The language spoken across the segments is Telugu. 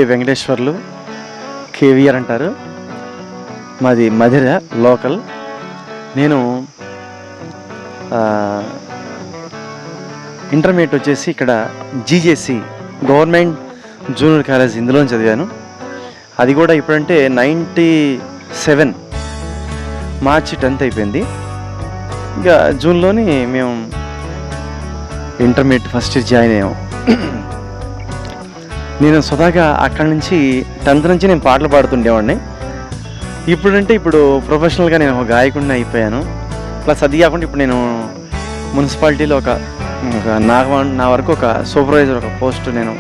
వెంకటేశ్వర్లు, కేవీఆర్ అంటారు. మాది మధిర లోకల్. నేను ఇంటర్మీడియట్ వచ్చేసి ఇక్కడ జీజేసి గవర్నమెంట్ జూనియర్ కాలేజ్ ఇందులో చదివాను. అది కూడా ఇప్పుడంటే 97 మార్చి 10th అయిపోయింది. ఇంకా జూన్లోని మేము ఇంటర్మీడియట్ ఫస్ట్ ఇయర్ జాయిన్ అయ్యాము. నేను స్వతహాగా అక్కడి నుంచి 10th నుంచి నేను పాటలు పాడుతుండేవాడిని. ఇప్పుడు ప్రొఫెషనల్గా నేను ఒక గాయకుడిని అయిపోయాను. ప్లస్ అది కాకుండా ఇప్పుడు నేను మున్సిపాలిటీలో ఒక నా వరకు ఒక సూపర్వైజర్ ఒక పోస్ట్ నేను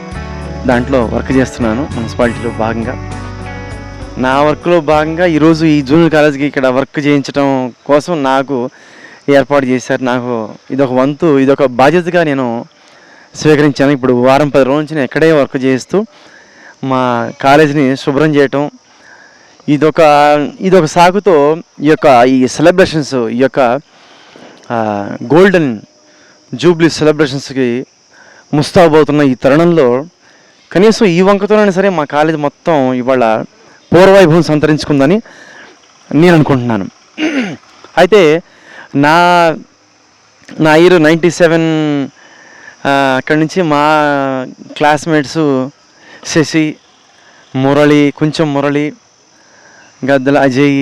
దాంట్లో వర్క్ చేస్తున్నాను. మున్సిపాలిటీలో భాగంగా నా వర్క్లో భాగంగా ఈరోజు ఈ జూనియర్ కాలేజ్కి ఇక్కడ వర్క్ చేయించడం కోసం నాకు ఏర్పాటు చేశారు. నాకు ఇదొక వంతు, ఇదొక బాధ్యతగా నేను స్వీకరించాను. ఇప్పుడు వారం 10 రోజుల నుంచి నేను ఎక్కడే వర్క్ చేస్తూ మా కాలేజీని శుభ్రం చేయటం, ఇదొక సాగుతో ఈ సెలబ్రేషన్స్, ఈ యొక్క గోల్డెన్ జూబ్లీ సెలబ్రేషన్స్కి ముస్తాబవుతున్న ఈ తరుణంలో కనీసం ఈ వంకతోనైనా సరే మా కాలేజ్ మొత్తం ఇవాళ పూర్వవైభవం సంతరించుకుందని నేను అనుకుంటున్నాను. అయితే నా ఇయర్ 97 అక్కడి నుంచి మా క్లాస్మేట్స్ శశి, మురళి, కొంచెం మురళి, గద్దల అజయ్,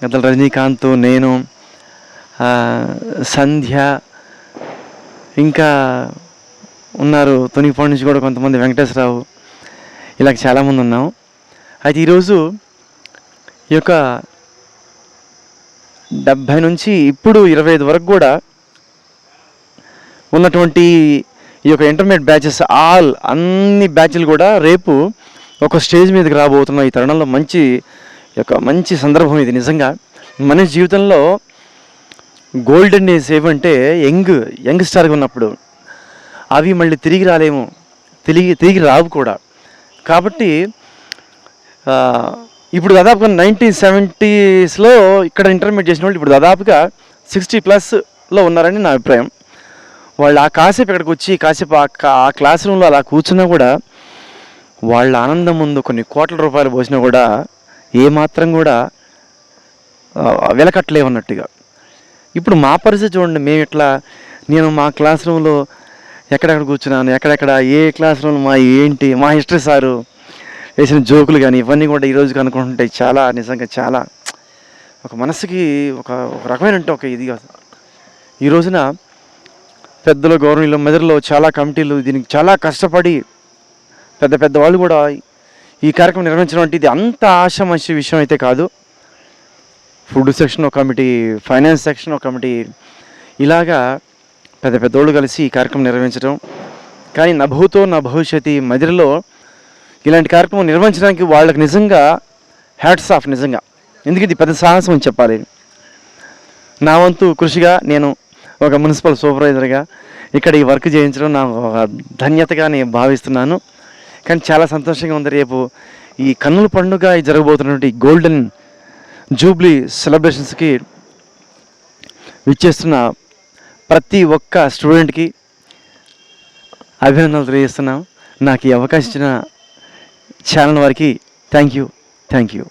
గద్దల రజనీకాంత్, నేను, సంధ్య, ఇంకా ఉన్నారు తొనిపాడు నుంచి కూడా కొంతమంది, వెంకటేశ్వరరావు, ఇలా చాలామంది ఉన్నాము. అయితే ఈరోజు ఈ యొక్క 70 నుంచి ఇప్పుడు 25 వరకు కూడా ఉన్నటువంటి ఈ యొక్క ఇంటర్మీడియట్ బ్యాచెస్ అన్ని బ్యాచ్లు కూడా రేపు ఒక స్టేజ్ మీదకి రాబోతున్న ఈ తరుణంలో మంచి సందర్భం ఇది. నిజంగా మనిషి జీవితంలో గోల్డెన్ డేస్ ఏమంటే యంగ్ స్టార్గా ఉన్నప్పుడు అవి మళ్ళీ తిరిగి రాలేము, తిరిగి రావు కూడా. కాబట్టి ఇప్పుడు దాదాపుగా 1970sలో ఇక్కడ ఇంటర్మీడియట్ చేసిన వాళ్ళు ఇప్పుడు దాదాపుగా 60+లో ఉన్నారని నా అభిప్రాయం. వాళ్ళు కాసేపు ఇక్కడికి వచ్చి కాసేపు ఆ క్లాస్ రూమ్లో అలా కూర్చున్నా కూడా వాళ్ళ ఆనందం ముందు కొన్ని కోట్ల రూపాయలు పోసినా కూడా ఏమాత్రం కూడా వెలకట్టలేవన్నట్టుగా. ఇప్పుడు మా పరిస్థితి చూడండి. నేను మా క్లాస్ రూమ్లో ఎక్కడెక్కడ కూర్చున్నాను, ఎక్కడెక్కడ ఏ క్లాస్ రూమ్లో మా హిస్టరీ సారు వేసిన జోకులు కానీ ఇవన్నీ కూడా ఈరోజు కనుక్కుంటుంటే నిజంగా చాలా ఒక మనసుకి ఒక రకమైన ఒక ఇది కాదు. ఈ రోజున పెద్దలు గవర్నమెంట్లో మెదడులో చాలా కమిటీలు దీనికి చాలా కష్టపడి పెద్ద వాళ్ళు కూడా ఈ కార్యక్రమం నిర్వహించడం అంటే ఇది అంత ఆషామాషి విషయం అయితే కాదు. ఫుడ్ సెక్షన్ ఒక కమిటీ, ఫైనాన్స్ సెక్షన్ ఒక కమిటీ, ఇలాగా పెద్దోళ్ళు కలిసి ఈ కార్యక్రమం నిర్వహించడం. కానీ నా భవిష్యత్తు మదిరలో ఇలాంటి కార్యక్రమం నిర్వహించడానికి వాళ్ళకి నిజంగా హ్యాట్స్ ఆఫ్. నిజంగా ఎందుకంటే ఇది పెద్ద సాహసం అని చెప్పాలి. నా వంతు కృషిగా నేను ఒక మున్సిపల్ సూపర్వైజర్గా ఇక్కడ ఈ వర్క్ చేయించడం నా ఒక ధన్యతగా నేను భావిస్తున్నాను. కానీ చాలా సంతోషంగా ఉంది. రేపు ఈ కన్నుల పండుగ జరగబోతున్నటువంటి గోల్డెన్ జూబ్లీ సెలబ్రేషన్స్కి విచ్చేస్తున్న ప్రతి ఒక్క స్టూడెంట్కి అభినందనలు తెలియజేస్తున్నాం. నాకు ఈ అవకాశం ఇచ్చిన ఛానల్ వారికి థ్యాంక్ యూ.